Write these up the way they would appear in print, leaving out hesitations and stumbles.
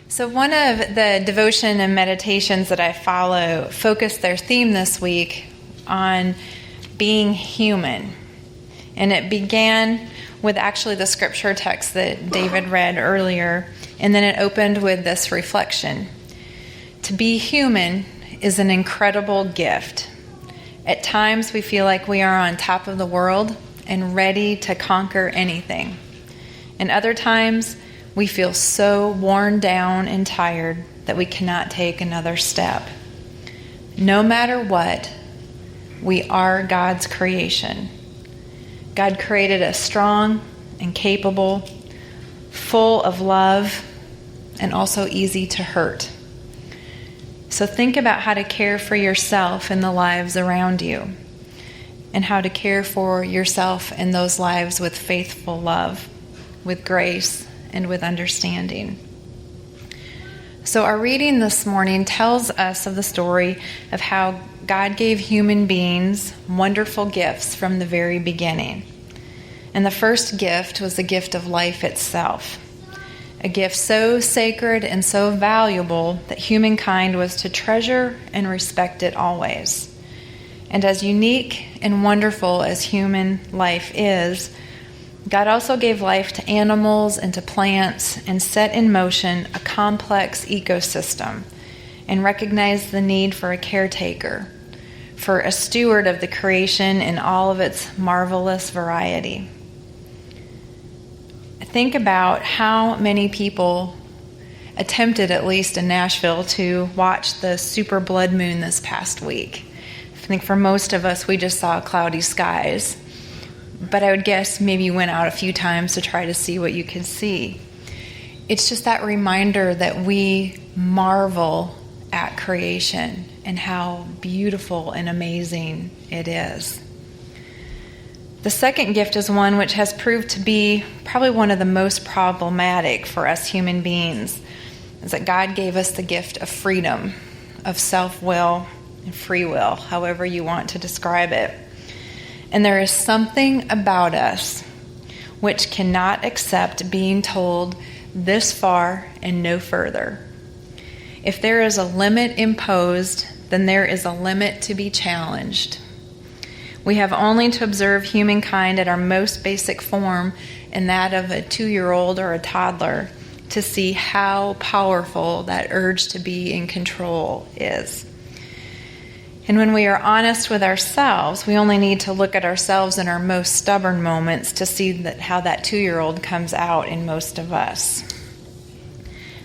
So one of the devotion and meditations that I follow focus their theme this week on being human. And it began with actually the scripture text that David read earlier, and then it opened with this reflection. To be human is an incredible gift. At times we feel like we are on top of the world and ready to conquer anything. And other times we feel so worn down and tired that we cannot take another step. No matter what, we are God's creation. God created us strong and capable, full of love, and also easy to hurt. So think about how to care for yourself and the lives around you, and how to care for yourself and those lives with faithful love, with grace, and with understanding. So our reading this morning tells us of the story of how God gave human beings wonderful gifts from the very beginning. And the first gift was the gift of life itself, a gift so sacred and so valuable that humankind was to treasure and respect it always. And as unique and wonderful as human life is, God also gave life to animals and to plants and set in motion a complex ecosystem and recognized the need for a caretaker, for a steward of the creation in all of its marvelous variety. Think about how many people attempted, at least in Nashville, to watch the super blood moon this past week. I think for most of us, we just saw cloudy skies. But I would guess maybe you went out a few times to try to see what you could see. It's just that reminder that we marvel at creation and how beautiful and amazing it is. The second gift is one which has proved to be probably one of the most problematic for us human beings, is that God gave us the gift of freedom, of self-will and free will, however you want to describe it. And there is something about us which cannot accept being told this far and no further. If there is a limit imposed, then there is a limit to be challenged. We have only to observe humankind at our most basic form, and that of a 2-year-old or a toddler, to see how powerful that urge to be in control is. And when we are honest with ourselves, we only need to look at ourselves in our most stubborn moments to see how that 2-year-old comes out in most of us.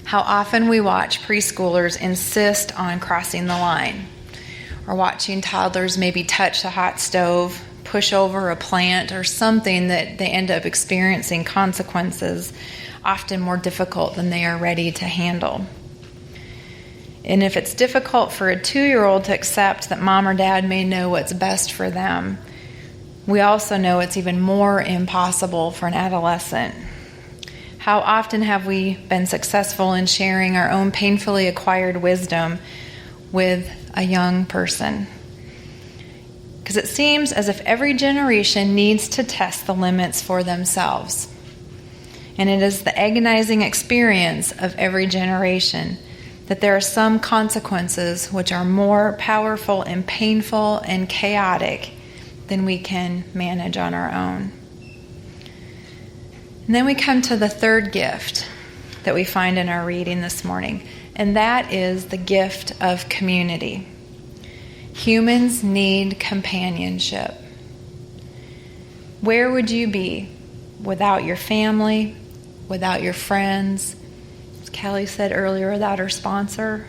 How often we watch preschoolers insist on crossing the line, or watching toddlers maybe touch the hot stove, push over a plant, or something that they end up experiencing consequences often more difficult than they are ready to handle. And if it's difficult for a 2-year-old to accept that mom or dad may know what's best for them, we also know it's even more impossible for an adolescent. How often have we been successful in sharing our own painfully acquired wisdom with a young person? Because it seems as if every generation needs to test the limits for themselves. And it is the agonizing experience of every generation that there are some consequences which are more powerful and painful and chaotic than we can manage on our own. And then we come to the third gift that we find in our reading this morning, and that is the gift of community. Humans need companionship. Where would you be without your family, without your friends? Kelly said earlier, without her sponsor.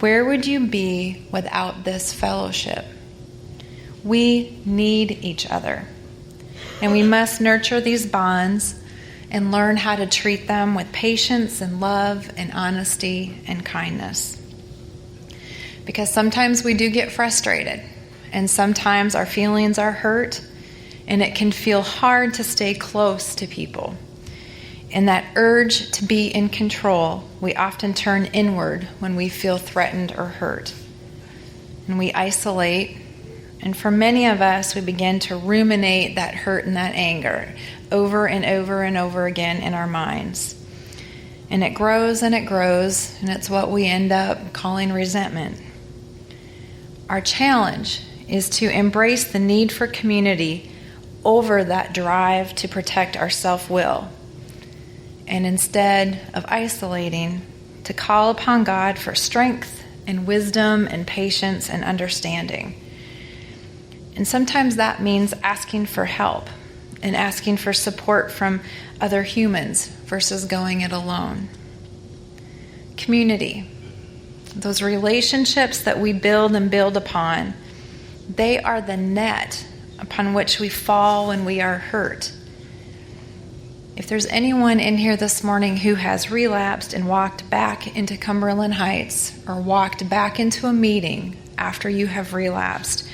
Where would you be without this fellowship? We need each other, and we must nurture these bonds and learn how to treat them with patience and love and honesty and kindness. Because sometimes we do get frustrated, and sometimes our feelings are hurt, and it can feel hard to stay close to people. In that urge to be in control, we often turn inward when we feel threatened or hurt. And we isolate, and for many of us, we begin to ruminate that hurt and that anger over and over and over again in our minds. And it grows and it grows, and it's what we end up calling resentment. Our challenge is to embrace the need for community over that drive to protect our self-will. And instead of isolating, to call upon God for strength and wisdom and patience and understanding. And sometimes that means asking for help and asking for support from other humans versus going it alone. Community, those relationships that we build and build upon, they are the net upon which we fall when we are hurt. If there's anyone in here this morning who has relapsed and walked back into Cumberland Heights or walked back into a meeting after you have relapsed,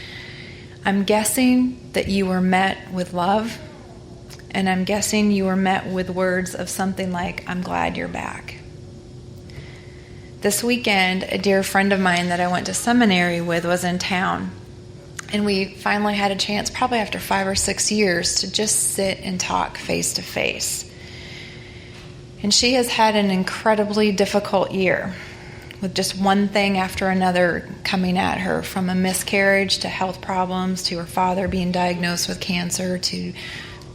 I'm guessing that you were met with love, and I'm guessing you were met with words of something like, "I'm glad you're back." This weekend, a dear friend of mine that I went to seminary with was in town, and we finally had a chance, probably after 5 or 6 years, to just sit and talk face to face. And she has had an incredibly difficult year, with just one thing after another coming at her, from a miscarriage to health problems to her father being diagnosed with cancer to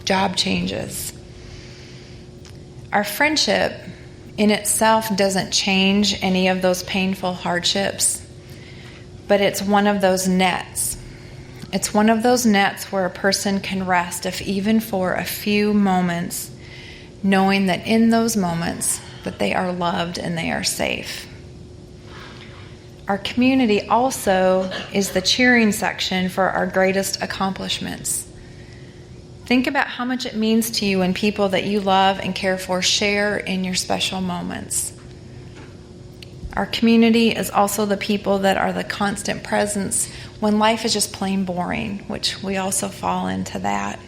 job changes. Our friendship in itself doesn't change any of those painful hardships, but it's one of those nets. It's one of those nets where a person can rest, if even for a few moments, knowing that in those moments that they are loved and they are safe. Our community also is the cheering section for our greatest accomplishments. Think about how much it means to you when people that you love and care for share in your special moments. Our community is also the people that are the constant presence when life is just plain boring, which we also fall into that.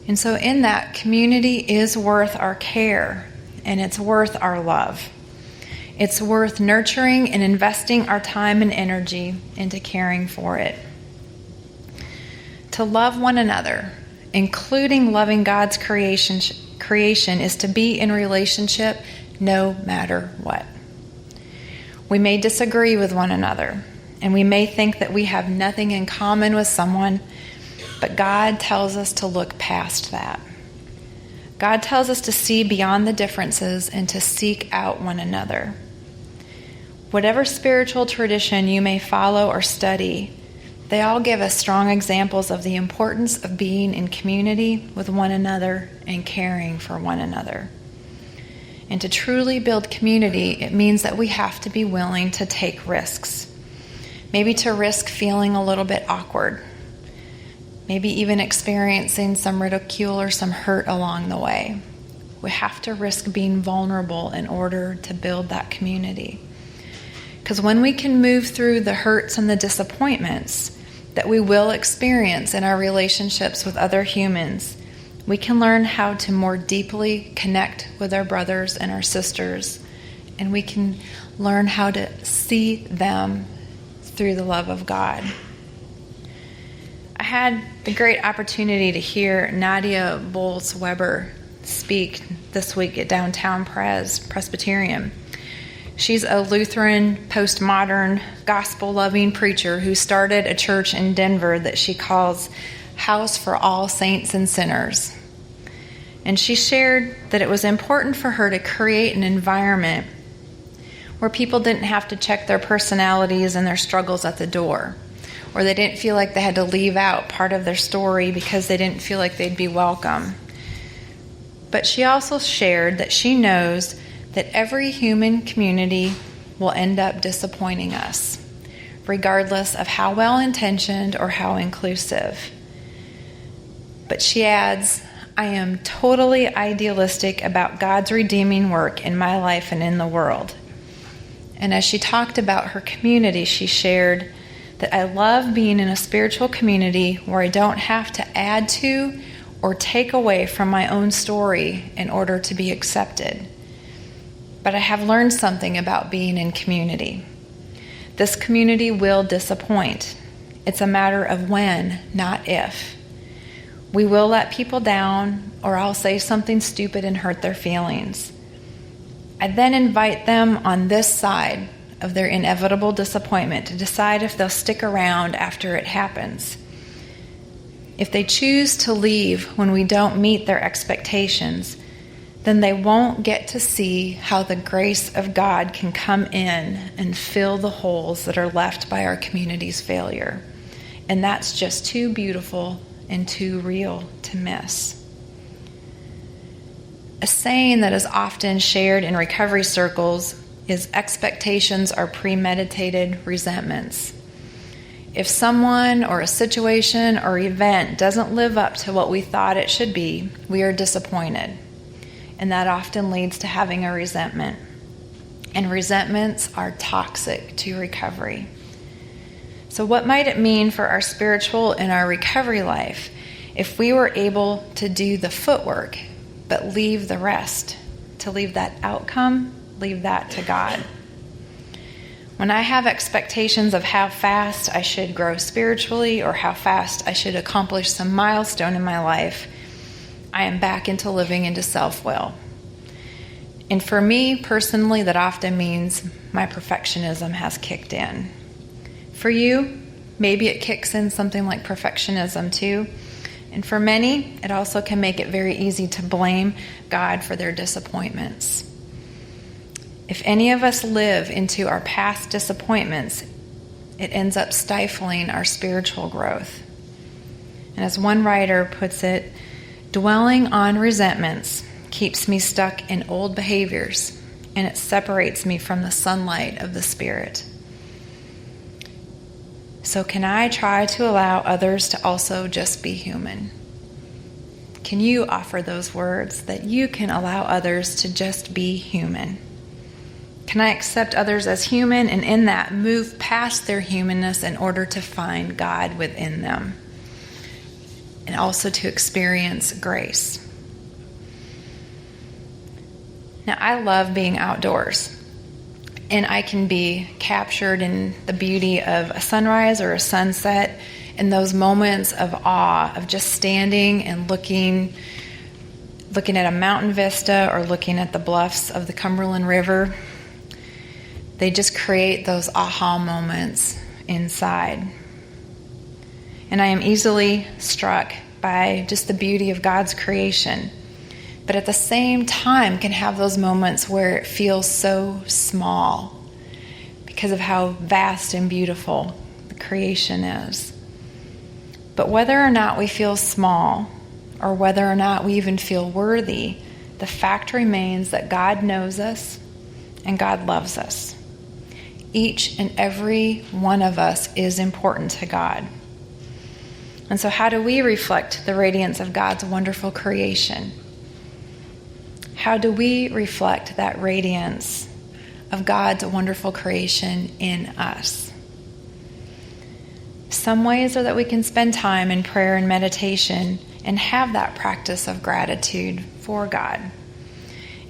And so in that, community is worth our care, and it's worth our love. It's worth nurturing and investing our time and energy into caring for it. To love one another, including loving God's creation, is to be in relationship no matter what. We may disagree with one another, and we may think that we have nothing in common with someone, but God tells us to look past that. God tells us to see beyond the differences and to seek out one another. Whatever spiritual tradition you may follow or study, they all give us strong examples of the importance of being in community with one another and caring for one another. And to truly build community, it means that we have to be willing to take risks. Maybe to risk feeling a little bit awkward. Maybe even experiencing some ridicule or some hurt along the way. We have to risk being vulnerable in order to build that community. Because when we can move through the hurts and the disappointments that we will experience in our relationships with other humans, we can learn how to more deeply connect with our brothers and our sisters, and we can learn how to see them through the love of God. I had the great opportunity to hear Nadia Bowles-Weber speak this week at Downtown Presbyterian. She's a Lutheran, postmodern, gospel-loving preacher who started a church in Denver that she calls House for All Saints and Sinners. And she shared that it was important for her to create an environment where people didn't have to check their personalities and their struggles at the door, or they didn't feel like they had to leave out part of their story because they didn't feel like they'd be welcome. But she also shared that she knows that every human community will end up disappointing us, regardless of how well-intentioned or how inclusive. But she adds, I am totally idealistic about God's redeeming work in my life and in the world. And as she talked about her community, she shared that I love being in a spiritual community where I don't have to add to or take away from my own story in order to be accepted. But I have learned something about being in community. This community will disappoint. It's a matter of when, not if. We will let people down, or I'll say something stupid and hurt their feelings. I then invite them on this side of their inevitable disappointment to decide if they'll stick around after it happens. If they choose to leave when we don't meet their expectations, then they won't get to see how the grace of God can come in and fill the holes that are left by our community's failure. And that's just too beautiful and too real to miss. A saying that is often shared in recovery circles is expectations are premeditated resentments. If someone or a situation or event doesn't live up to what we thought it should be, we are disappointed. And that often leads to having a resentment. And resentments are toxic to recovery. So what might it mean for our spiritual and our recovery life if we were able to do the footwork, but leave the rest, to leave that outcome, leave that to God? When I have expectations of how fast I should grow spiritually or how fast I should accomplish some milestone in my life, I am back into living into self-will. And for me personally, that often means my perfectionism has kicked in. For you, maybe it kicks in something like perfectionism too. And for many, it also can make it very easy to blame God for their disappointments. If any of us live into our past disappointments, it ends up stifling our spiritual growth. And as one writer puts it, dwelling on resentments keeps me stuck in old behaviors, and it separates me from the sunlight of the Spirit. So can I try to allow others to also just be human? Can you offer those words that you can allow others to just be human? Can I accept others as human and in that move past their humanness in order to find God within them and also to experience grace? Now, I love being outdoors. And I can be captured in the beauty of a sunrise or a sunset, in those moments of awe of just standing and looking at a mountain vista or looking at the bluffs of the Cumberland River. They just create those aha moments inside. And I am easily struck by just the beauty of God's creation. But at the same time can have those moments where it feels so small because of how vast and beautiful the creation is. But whether or not we feel small or whether or not we even feel worthy, the fact remains that God knows us and God loves us. Each and every one of us is important to God. And so how do we reflect the radiance of God's wonderful creation? How do we reflect that radiance of God's wonderful creation in us? Some ways are that we can spend time in prayer and meditation and have that practice of gratitude for God.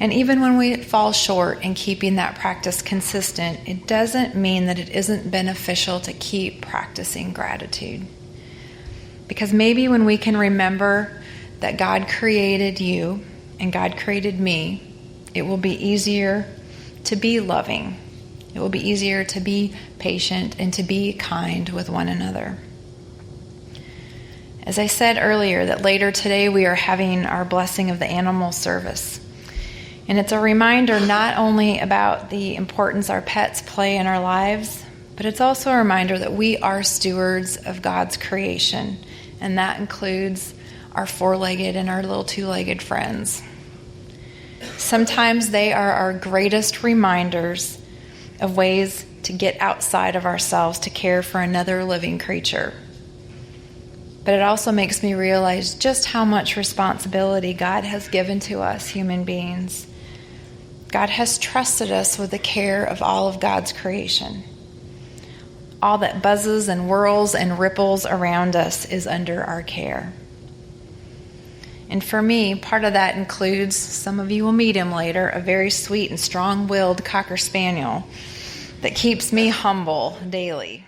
And even when we fall short in keeping that practice consistent, it doesn't mean that it isn't beneficial to keep practicing gratitude. Because maybe when we can remember that God created you and God created me, it will be easier to be loving. It will be easier to be patient and to be kind with one another. As I said earlier, that later today we are having our blessing of the animal service. And it's a reminder not only about the importance our pets play in our lives, but it's also a reminder that we are stewards of God's creation. And that includes our four-legged and our little two-legged friends. Sometimes they are our greatest reminders of ways to get outside of ourselves to care for another living creature. But it also makes me realize just how much responsibility God has given to us human beings. God has trusted us with the care of all of God's creation. All that buzzes and whirls and ripples around us is under our care. And for me, part of that includes, some of you will meet him later, a very sweet and strong-willed Cocker Spaniel that keeps me humble daily.